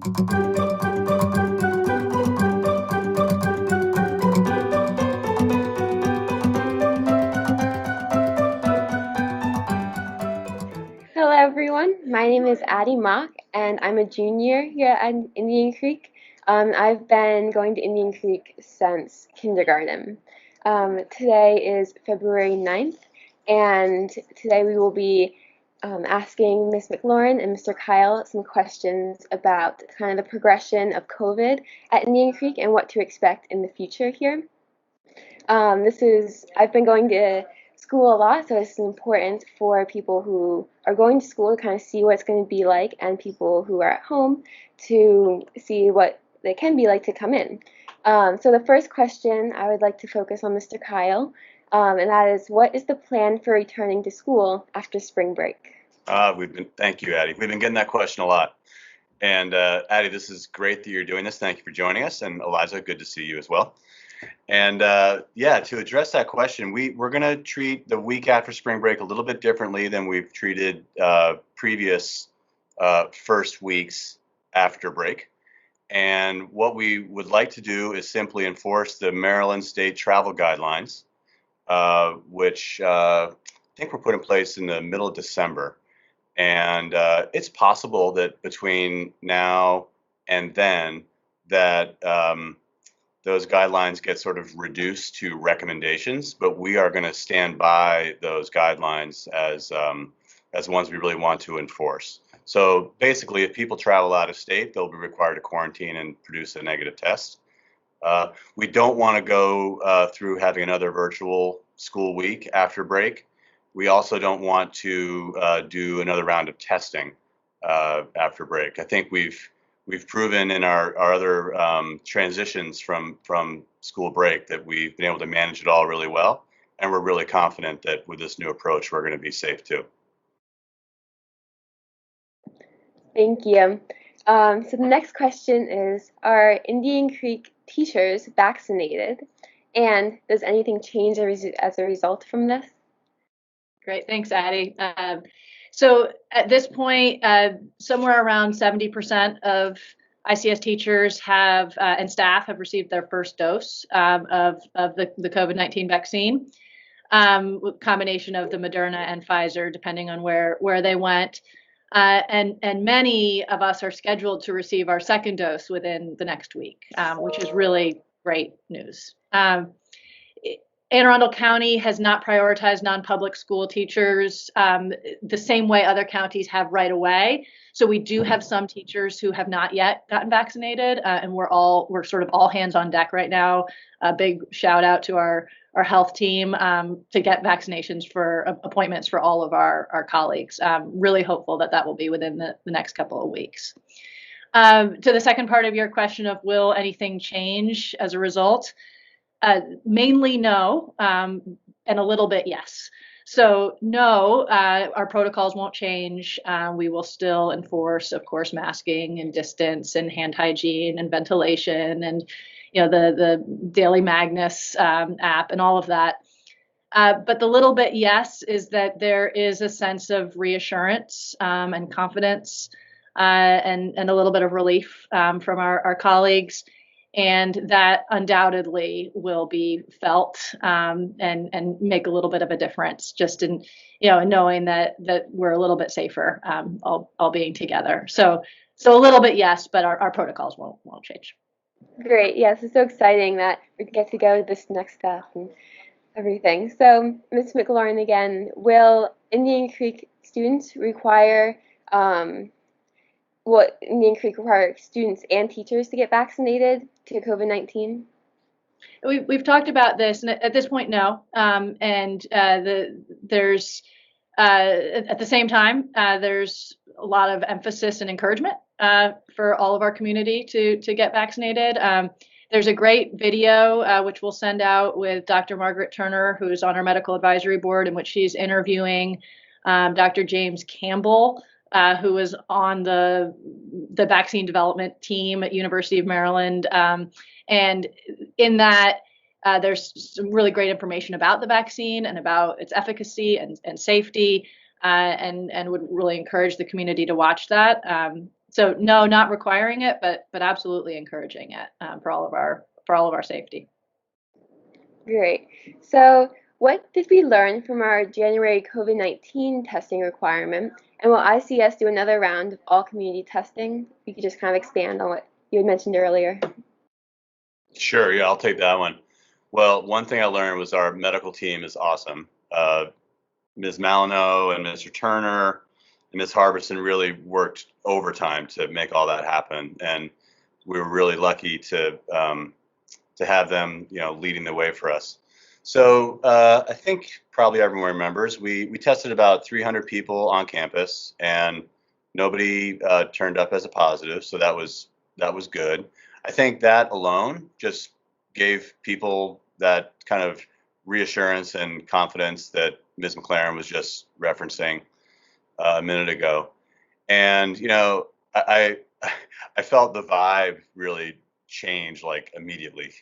Hello everyone, my name is Addie Mock and I'm a junior here at Indian Creek. I've been going to Indian Creek since kindergarten. Today is February 9th and today we will be asking Ms. McLaurin and Mr. Kyle some questions about kind of the progression of COVID at Indian Creek and what to expect in the future here. I've been going to school a lot, so it's important for people who are going to school to kind of see what it's going to be like, and people who are at home to see what it can be like to come in. So the first question I would like to focus on Mr. Kyle, and that is, what is the plan for returning to school after spring break? Thank you, Addie. We've been getting that question a lot. And Addie, this is great that you're doing this. Thank you for joining us. And Eliza, good to see you as well. And yeah, to address that question, we're going to treat the week after spring break a little bit differently than we've treated previous first weeks after break. And what we would like to do is simply enforce the Maryland State Travel Guidelines, which I think were put in place in the middle of December. And it's possible that between now and then that those guidelines get sort of reduced to recommendations, but we are going to stand by those guidelines as ones we really want to enforce. So basically, if people travel out of state, they'll be required to quarantine and produce a negative test. We don't want to go through having another virtual school week after break. We also don't want to do another round of testing after break. I think we've proven in our other transitions from school break that we've been able to manage it all really well, and we're really confident that with this new approach, we're going to be safe too. Thank you. So the next question is, are Indian Creek teachers vaccinated? And does anything change as a result from this? Great, thanks, Addie. So at this point, somewhere around 70% of ICS teachers and staff have received their first dose of the COVID-19 vaccine, combination of the Moderna and Pfizer, depending on where they went. And many of us are scheduled to receive our second dose within the next week, which is really great news. Anne Arundel County has not prioritized non-public school teachers the same way other counties have right away. So we do have some teachers who have not yet gotten vaccinated, and we're sort of all hands on deck right now. A big shout out to our health team to get vaccinations for appointments for all of our colleagues. Really hopeful that will be within the next couple of weeks. To the second part of your question of will anything change as a result? Mainly no, and a little bit yes. So no, our protocols won't change. We will still enforce, of course, masking and distance and hand hygiene and ventilation and the Daily Magnus app and all of that. But the little bit yes is that there is a sense of reassurance and confidence and a little bit of relief from our colleagues. And that undoubtedly will be felt and make a little bit of a difference just in knowing that we're a little bit safer all being together. So a little bit yes, but our protocols won't change. Great. Yes, it's so exciting that we get to go this next step and everything. So, Ms. McLaurin again, will Indian Creek students require Indian Creek require students and teachers to get vaccinated to COVID-19? We've talked about this, and at this point, no. There's at the same time, there's a lot of emphasis and encouragement for all of our community to get vaccinated. There's a great video which we'll send out with Dr. Margaret Turner, who is on our medical advisory board, in which she's interviewing Dr. James Campbell, who was on the vaccine development team at University of Maryland. And in that, there's some really great information about the vaccine and about its efficacy and safety, and would really encourage the community to watch that. So no, not requiring it, but absolutely encouraging it for all of our safety. Great. So, what did we learn from our January COVID-19 testing requirement? And will ICS do another round of all community testing? You could just kind of expand on what you had mentioned earlier. Sure, yeah, I'll take that one. Well, one thing I learned was our medical team is awesome. Ms. Malino and Mr. Turner and Ms. Harbison really worked overtime to make all that happen, and we were really lucky to have them, leading the way for us. So I think probably everyone remembers we tested about 300 people on campus, and nobody turned up as a positive, so that was good. I think that alone just gave people that kind of reassurance and confidence that Ms. McLaren was just referencing a minute ago. And I I felt the vibe really change like immediately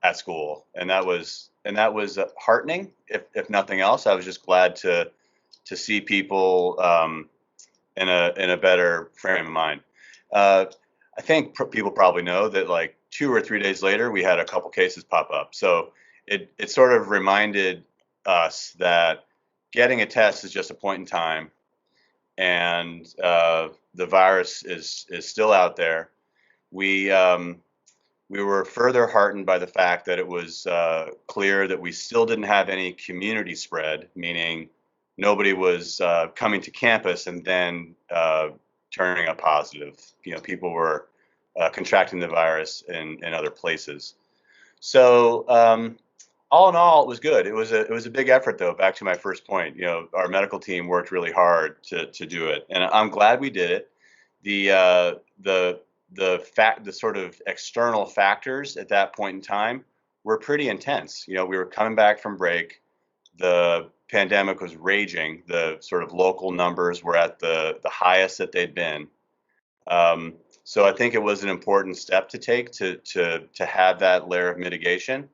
at school, and that was heartening. If nothing else, I was just glad to see people in a better frame of mind. Uh, I think people probably know that like 2 or 3 days later, we had a couple cases pop up. So it sort of reminded us that getting a test is just a point in time, and the virus is still out there. We we were further heartened by the fact that it was clear that we still didn't have any community spread, meaning nobody was coming to campus and then turning up positive. People were contracting the virus in other places. So all in all, it was good. It was a big effort, though. Back to my first point, our medical team worked really hard to do it, and I'm glad we did it. The sort of external factors at that point in time were pretty intense. We were coming back from break. The pandemic was raging. The sort of local numbers were at the highest that they'd been. So I think it was an important step to take to have that layer of mitigation.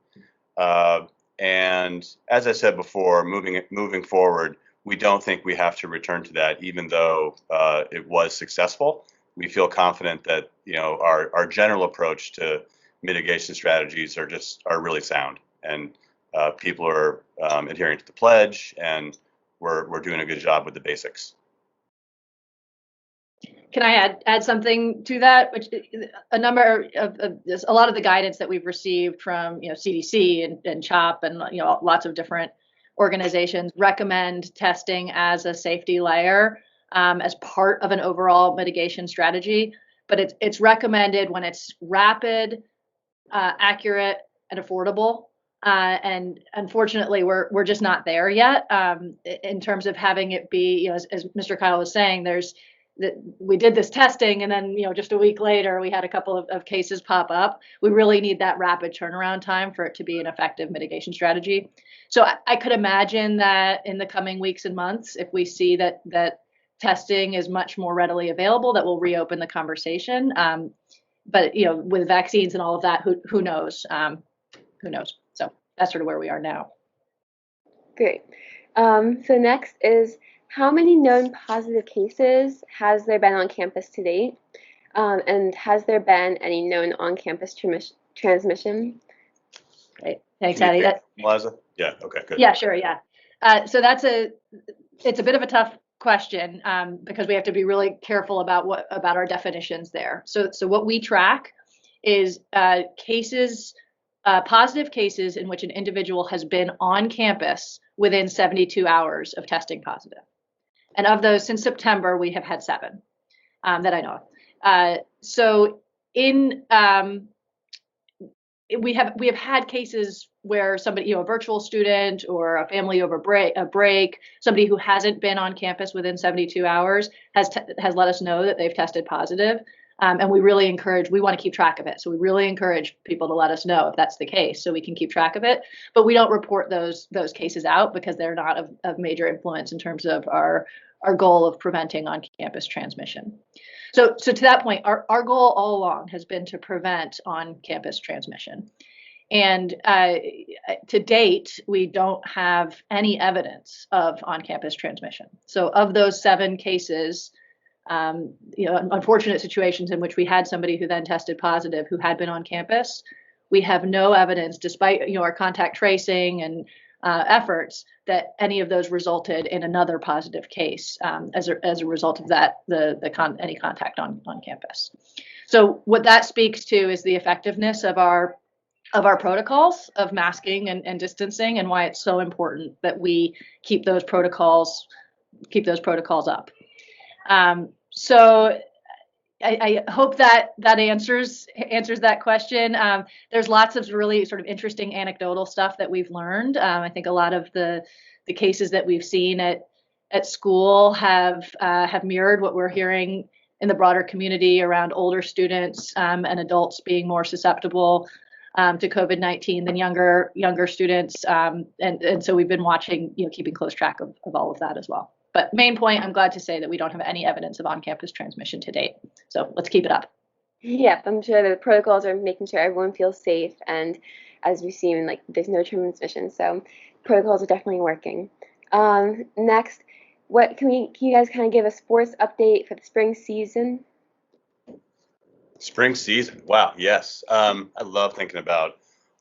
And as I said before, moving forward, we don't think we have to return to that, even though it was successful. We feel confident that our general approach to mitigation strategies are really sound, and people are adhering to the pledge, and we're doing a good job with the basics. Can I add something to that? Which a number of a lot of the guidance that we've received from CDC and CHOP and lots of different organizations recommend testing as a safety layer as part of an overall mitigation strategy. But it's recommended when it's rapid, accurate, and affordable. And unfortunately, we're just not there yet in terms of having it be, as Mr. Kyle was saying, we did this testing, and then just a week later we had a couple of cases pop up. We really need that rapid turnaround time for it to be an effective mitigation strategy. So I could imagine that in the coming weeks and months, if we see that testing is much more readily available, that will reopen the conversation. But with vaccines and all of that, who knows? Who knows? So that's sort of where we are now. Great. So next is, how many known positive cases has there been on campus to date? And has there been any known on-campus transmission? Great. Thanks, Addie. Liza? Yeah. Okay. Good. Yeah. Sure. Yeah. So it's a bit of a tough question because we have to be really careful about our definitions there. So what we track is positive cases in which an individual has been on campus within 72 hours of testing positive. And of those, since September, we have had 7 that I know of. So we have had cases where somebody, a virtual student or a family over a break, somebody who hasn't been on campus within 72 hours has let us know that they've tested positive. And we want to keep track of it. So we really encourage people to let us know if that's the case so we can keep track of it. But we don't report those cases out because they're not of major influence in terms of our goal of preventing on-campus transmission. So to that point, our goal all along has been to prevent on-campus transmission. And to date, we don't have any evidence of on-campus transmission. So of those 7 cases, unfortunate situations in which we had somebody who then tested positive who had been on campus. We have no evidence, despite our contact tracing and efforts, that any of those resulted in another positive case as a result of that any contact on campus. So what that speaks to is the effectiveness of our protocols of masking and distancing, and why it's so important that we keep those protocols up. So I hope that answers that question. There's lots of really sort of interesting anecdotal stuff that we've learned. I think a lot of the cases that we've seen at school have mirrored what we're hearing in the broader community around older students and adults being more susceptible to COVID-19 than younger students. And so we've been watching, keeping close track of all of that as well. But main point, I'm glad to say that we don't have any evidence of on-campus transmission to date. So let's keep it up. Yeah, I'm sure the protocols are making sure everyone feels safe, and as we've seen, there's no transmission, so protocols are definitely working. Next, what can you guys kind of give a sports update for the spring season? Spring season. Wow. Yes. I love thinking about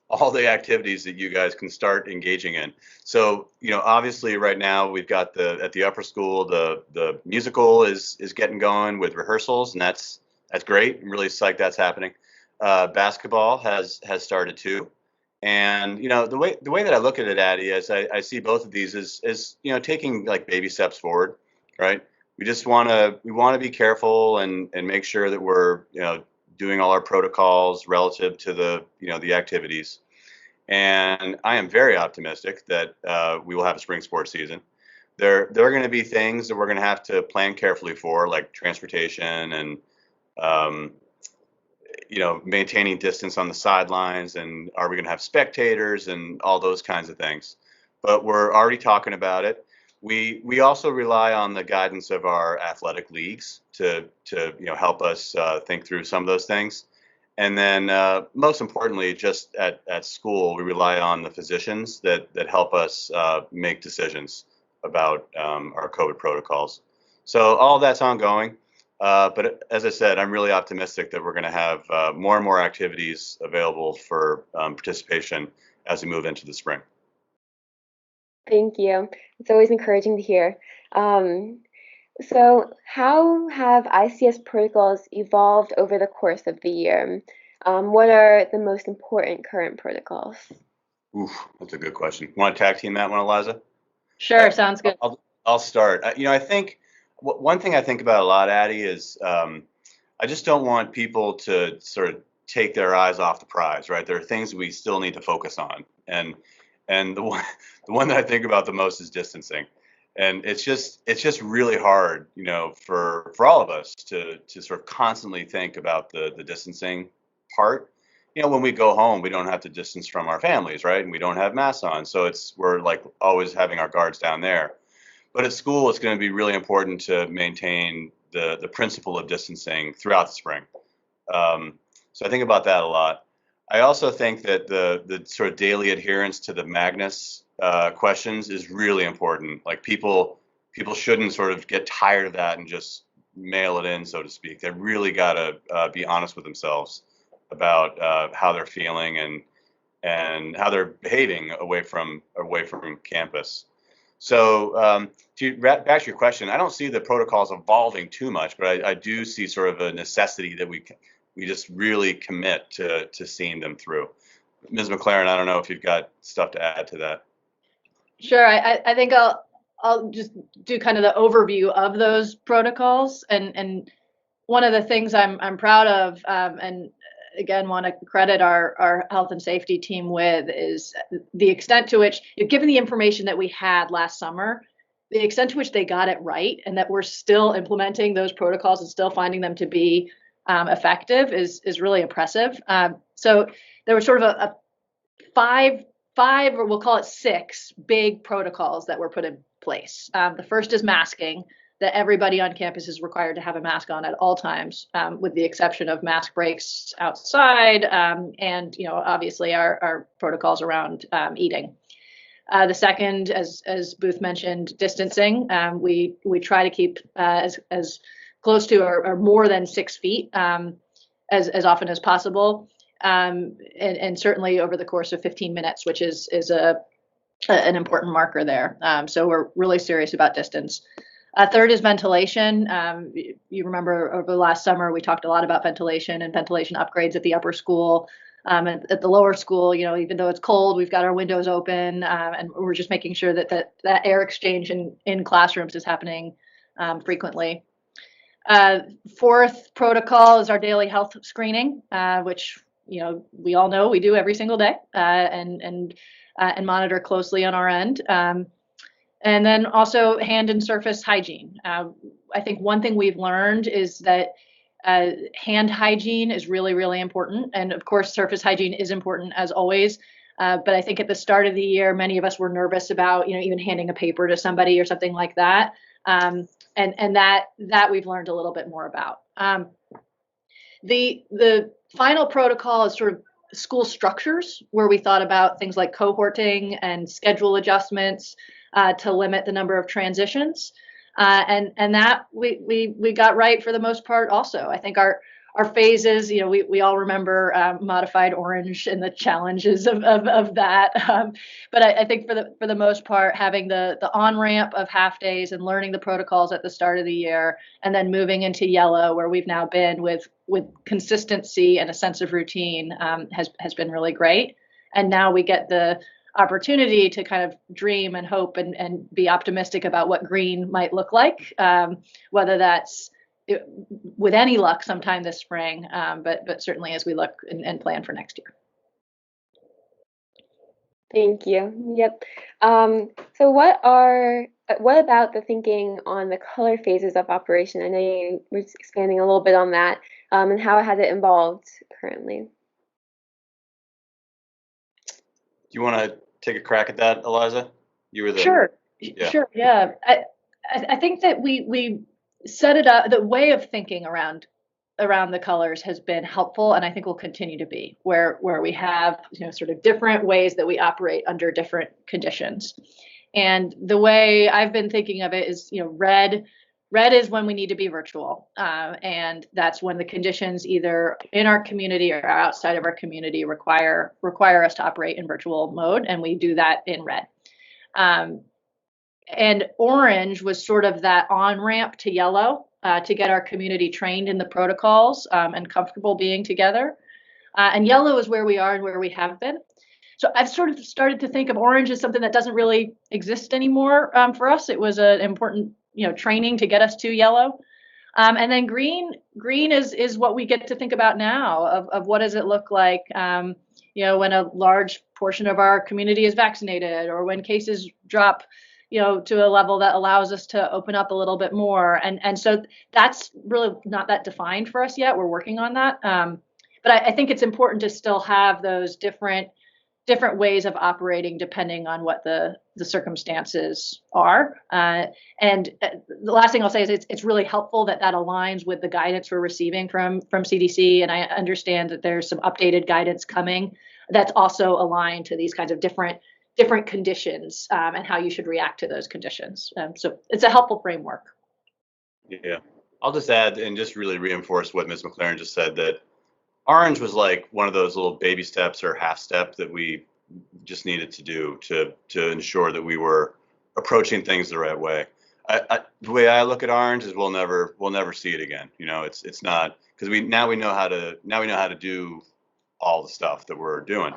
all the activities that you guys can start engaging in. So, obviously right now we've got at the upper school, the musical is getting going with rehearsals, and that's great. I'm really psyched that's happening. Basketball has started too. And, the way that I look at it, Addie, is I see both of these as taking baby steps forward, right? We want to be careful and make sure that we're, doing all our protocols relative to the activities. And I am very optimistic that we will have a spring sports season. There are going to be things that we're going to have to plan carefully for, like transportation and, maintaining distance on the sidelines, and are we going to have spectators and all those kinds of things. But we're already talking about it. We also rely on the guidance of our athletic leagues to help us think through some of those things. And then most importantly, just at school, we rely on the physicians that help us make decisions about our COVID protocols. So all that's ongoing. But as I said, I'm really optimistic that we're going to have more and more activities available for participation as we move into the spring. Thank you. It's always encouraging to hear. So how have ICS protocols evolved over the course of the year? What are the most important current protocols? Oof, that's a good question. Want to tag team that one, Eliza? Sure, sounds good. I'll start. I think one thing I think about a lot, Addie, is I just don't want people to sort of take their eyes off the prize, right? There are things we still need to focus on, and the one that I think about the most is distancing. And it's just really hard, for all of us to sort of constantly think about the distancing part. When we go home, we don't have to distance from our families, right? And we don't have masks on, so we're always having our guards down there. But at school, it's going to be really important to maintain the principle of distancing throughout the spring. So I think about that a lot. I also think that the sort of daily adherence to the Magnus questions is really important. People shouldn't sort of get tired of that and just mail it in, so to speak. They really got to be honest with themselves about how they're feeling and how they're behaving away from campus. So back to your question, I don't see the protocols evolving too much, but I do see sort of a necessity that we just really commit to seeing them through. Ms. McLaren, I don't know if you've got stuff to add to that. Sure. I think I'll just do kind of the overview of those protocols. And one of the things I'm proud of, and again, want to credit our health and safety team with, is the extent to which, given the information that we had last summer, the extent to which they got it right, and that we're still implementing those protocols and still finding them to be effective is really impressive. So there was sort of a five, or we'll call it 6 big protocols that were put in place. The first is masking, that everybody on campus is required to have a mask on at all times, with the exception of mask breaks outside, and obviously our protocols around eating. The second, as Booth mentioned, distancing. We try to keep as close to or more than 6 feet as often as possible, and certainly over the course of 15 minutes, which is an important marker there. So we're really serious about distance. Third is ventilation. You remember over the last summer, we talked a lot about ventilation and ventilation upgrades at the upper school. At the lower school, even though it's cold, we've got our windows open, and we're just making sure that air exchange in classrooms is happening frequently. Fourth protocol is our daily health screening, which we all know we do every single day, and monitor closely on our end. And then also hand and surface hygiene. I think one thing we've learned is that hand hygiene is really, really important. And of course, surface hygiene is important as always. But I think at the start of the year, many of us were nervous about, even handing a paper to somebody or something like that. And that we've learned a little bit more about. The final protocol is sort of school structures, where we thought about things like cohorting and schedule adjustments to limit the number of transitions. And that we got right for the most part also. I think our phases, we all remember modified orange and the challenges of that. But I think for the most part, having the on-ramp of half days and learning the protocols at the start of the year, and then moving into yellow, where we've now been with consistency and a sense of routine, has been really great. And now we get the opportunity to kind of dream and hope and be optimistic about what green might look like, whether that's with any luck sometime this spring, but certainly as we look and plan for next year. Thank you. Yep. So what about the thinking on the color phases of operation? I know you were expanding a little bit on that, and how has it evolved currently? Do you want to take a crack at that, Eliza? You were the Sure. Yeah. I think that we set it up. The way of thinking around the colors has been helpful, and I think will continue to be, where we have sort of different ways that we operate under different conditions. And the way I've been thinking of it is, red is when we need to be virtual, and that's when the conditions either in our community or outside of our community require us to operate in virtual mode, and we do that in red. And orange was sort of that on-ramp to yellow, to get our community trained in the protocols and comfortable being together. And yellow is where we are and where we have been. So I've sort of started to think of orange as something that doesn't really exist anymore for us. It was an important training to get us to yellow. And then green is what we get to think about now of what does it look like, when a large portion of our community is vaccinated, or when cases drop, to a level that allows us to open up a little bit more. And so that's really not that defined for us yet. We're working on that. But I think it's important to still have those different ways of operating depending on what the circumstances are. And the last thing I'll say is it's really helpful that aligns with the guidance we're receiving from CDC. And I understand that there's some updated guidance coming that's also aligned to these kinds of different conditions, and how you should react to those conditions. So it's a helpful framework. Yeah. I'll just add and just really reinforce what Ms. McLaren just said, that orange was like one of those little baby steps or half step that we just needed to do to ensure that we were approaching things the right way. The way I look at orange is we'll never see it again. It's not, because we know how to do all the stuff that we're doing.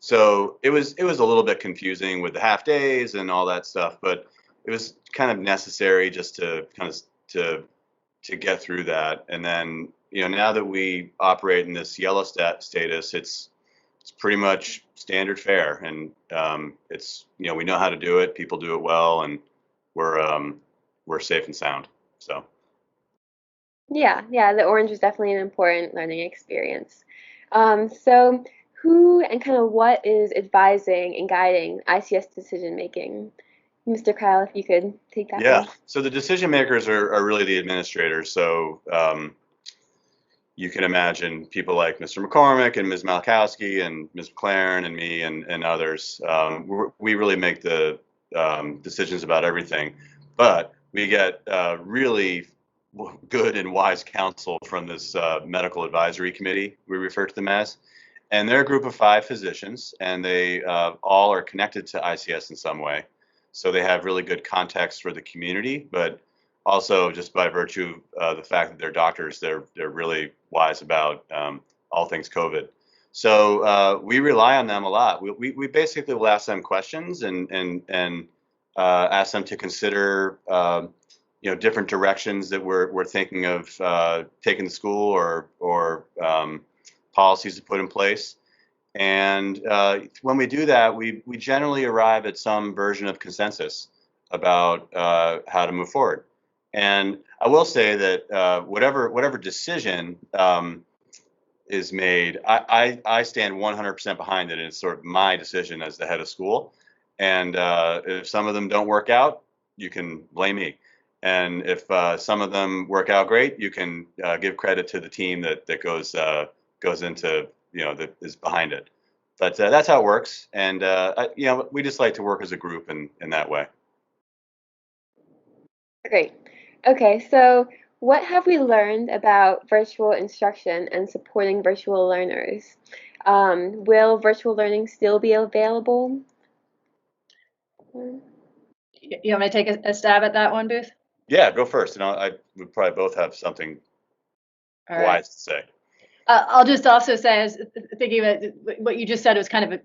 So it was a little bit confusing with the half days and all that stuff, but it was kind of necessary just to get through that. And then now that we operate in this yellow status, it's pretty much standard fare, and it's we know how to do it. People do it well, and we're safe and sound. So Yeah, the orange was definitely an important learning experience. So who and kind of what is advising and guiding ICS decision making? Mr. Kyle, if you could take that. Yeah. one. So the decision makers are really the administrators. So you can imagine people like Mr. McCormick and Ms. Malkowski and Ms. McLaren and me and others. We really make the decisions about everything, but we get really good and wise counsel from this medical advisory committee, we refer to them as. And they're a group of 5 physicians, and they all are connected to ICS in some way. So they have really good context for the community, but also just by virtue of the fact that they're doctors, they're really wise about all things COVID. So we rely on them a lot. We basically will ask them questions and ask them to consider different directions that we're thinking of taking the school or policies to put in place. And when we do that, we generally arrive at some version of consensus about how to move forward. And I will say that whatever decision is made, I stand 100% behind it, and it's sort of my decision as the head of school. And if some of them don't work out, you can blame me. And if some of them work out great, you can give credit to the team that goes into that is behind it. But that's how it works. And we just like to work as a group in that way. Great. Okay, so what have we learned about virtual instruction and supporting virtual learners? Will virtual learning still be available? You want me to take a stab at that one, Booth? Yeah, go first, and we probably both have something wise to say. I'll just also say, as thinking about what you just said, was kind of a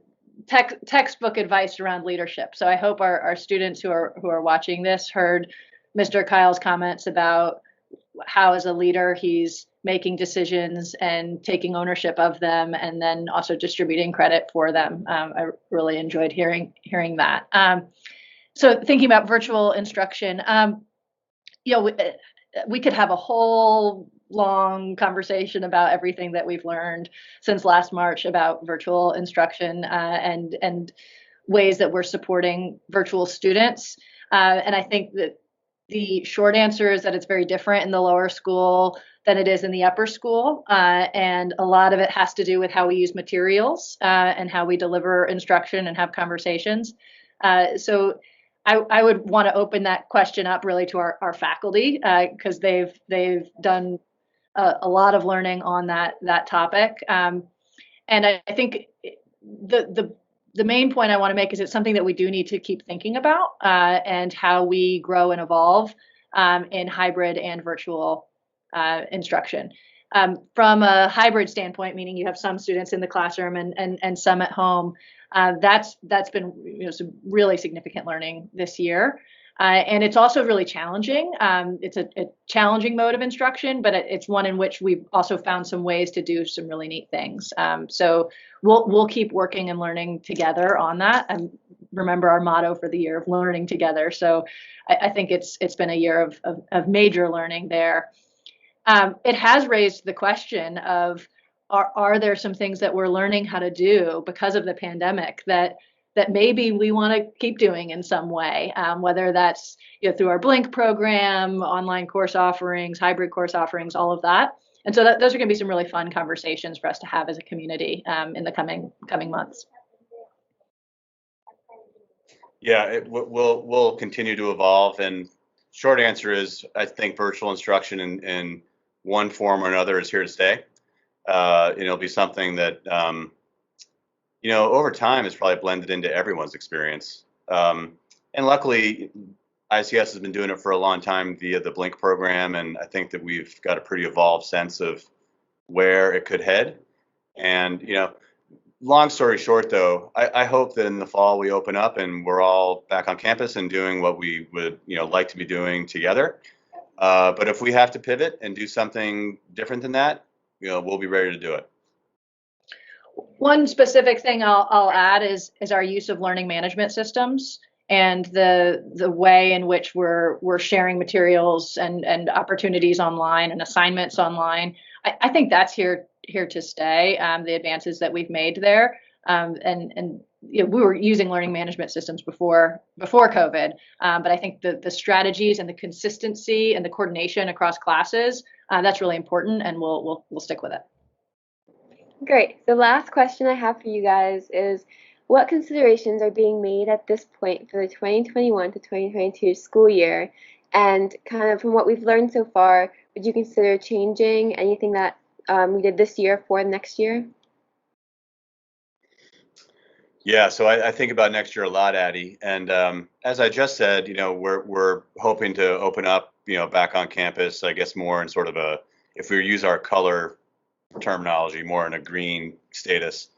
textbook advice around leadership. So I hope our students who are watching this heard Mr. Kyle's comments about how, as a leader, he's making decisions and taking ownership of them, and then also distributing credit for them. I really enjoyed hearing that. So thinking about virtual instruction, we could have a whole long conversation about everything that we've learned since last March about virtual instruction and ways that we're supporting virtual students. And I think that the short answer is that it's very different in the lower school than it is in the upper school. And a lot of it has to do with how we use materials and how we deliver instruction and have conversations. So I would want to open that question up really to our faculty, because they've done a lot of learning on that topic. And I think the main point I want to make is it's something that we do need to keep thinking about, and how we grow and evolve in hybrid and virtual instruction. From a hybrid standpoint, meaning you have some students in the classroom and some at home, that's been some really significant learning this year. And it's also really challenging. It's a challenging mode of instruction, but it's one in which we've also found some ways to do some really neat things. So we'll keep working and learning together on that. And remember our motto for the year of learning together. So I think it's been a year of major learning there. It has raised the question of, are there some things that we're learning how to do because of the pandemic that maybe we want to keep doing in some way, whether that's through our Blink program, online course offerings, hybrid course offerings, all of that. And so those are going to be some really fun conversations for us to have as a community in the coming months. Yeah, we'll continue to evolve. And short answer is, I think virtual instruction in one form or another is here to stay. It'll be something that over time is probably blended into everyone's experience. And luckily, ICS has been doing it for a long time via the Blink program, and I think that we've got a pretty evolved sense of where it could head. And long story short, though, I hope that in the fall we open up and we're all back on campus and doing what we would like to be doing together. But if we have to pivot and do something different than that, we'll be ready to do it. One specific thing I'll add is our use of learning management systems and the way in which we're sharing materials and opportunities online and assignments online. I think that's here to stay. The advances that we've made there, and we were using learning management systems before COVID, but I think the strategies and the consistency and the coordination across classes, that's really important, and we'll stick with it. Great. The last question I have for you guys is, what considerations are being made at this point for the 2021 to 2022 school year? And kind of from what we've learned so far, would you consider changing anything that we did this year for next year? Yeah, so I think about next year a lot, Addie. And as I just said, we're hoping to open up, back on campus, I guess more in sort of if we use our color terminology, more in a green status.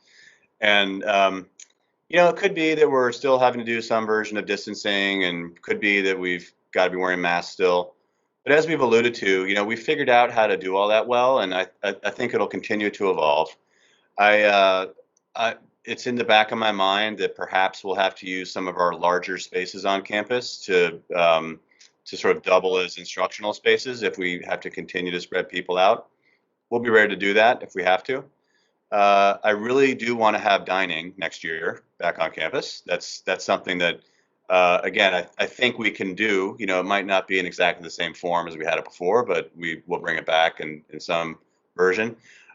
And it could be that we're still having to do some version of distancing, and could be that we've got to be wearing masks still. But as we've alluded to, we figured out how to do all that well, and I think it'll continue to evolve. I, uh, I, it's in the back of my mind that perhaps we'll have to use some of our larger spaces on campus to sort of double as instructional spaces if we have to continue to spread people out. We'll be ready to do that if we have to. I really do want to have dining next year back on campus. That's something that, again, I think we can do. It might not be in exactly the same form as we had it before, but we will bring it back in some version.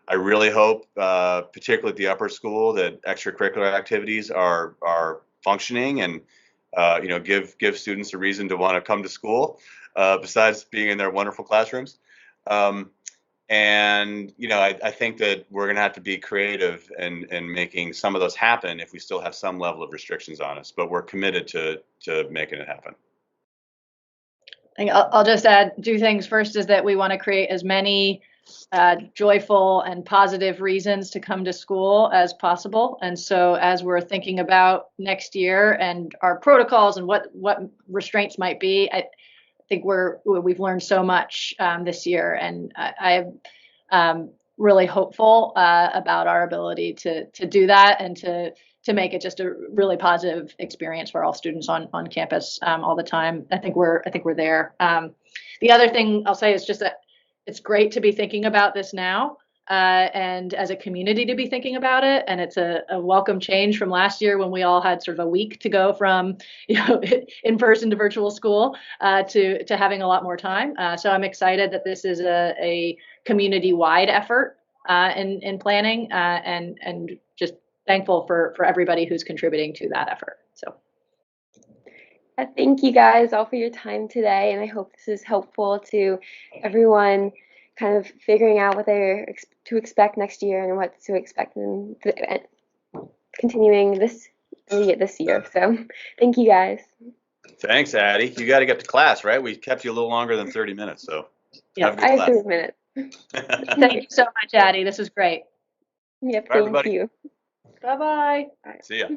I really hope, particularly at the upper school, that extracurricular activities are functioning and give students a reason to want to come to school, besides being in their wonderful classrooms. And I think that we're going to have to be creative in making some of those happen if we still have some level of restrictions on us. But we're committed to making it happen. I think I'll just add two things. First is that we want to create as many joyful and positive reasons to come to school as possible. And so as we're thinking about next year and our protocols and what restraints might be, I think we've learned so much this year, and I'm really hopeful about our ability to do that and to make it just a really positive experience for all students on campus all the time. I think we're there. The other thing I'll say is just that it's great to be thinking about this now, and as a community to be thinking about it. And it's a welcome change from last year when we all had sort of a week to go from in person to virtual school to having a lot more time. So I'm excited that this is a community-wide effort in planning, and just thankful for everybody who's contributing to that effort. So. Thank you guys all for your time today, and I hope this is helpful to everyone kind of figuring out what they're to expect next year and what to expect in continuing this year. So thank you guys. Thanks, Addie. You got to get to class, right? We kept you a little longer than 30 minutes, so yeah, have a good I have 3 minutes. Thank you so much, Addie. This was great. Yep, Bye, thank everybody. you. Bye-bye. See ya.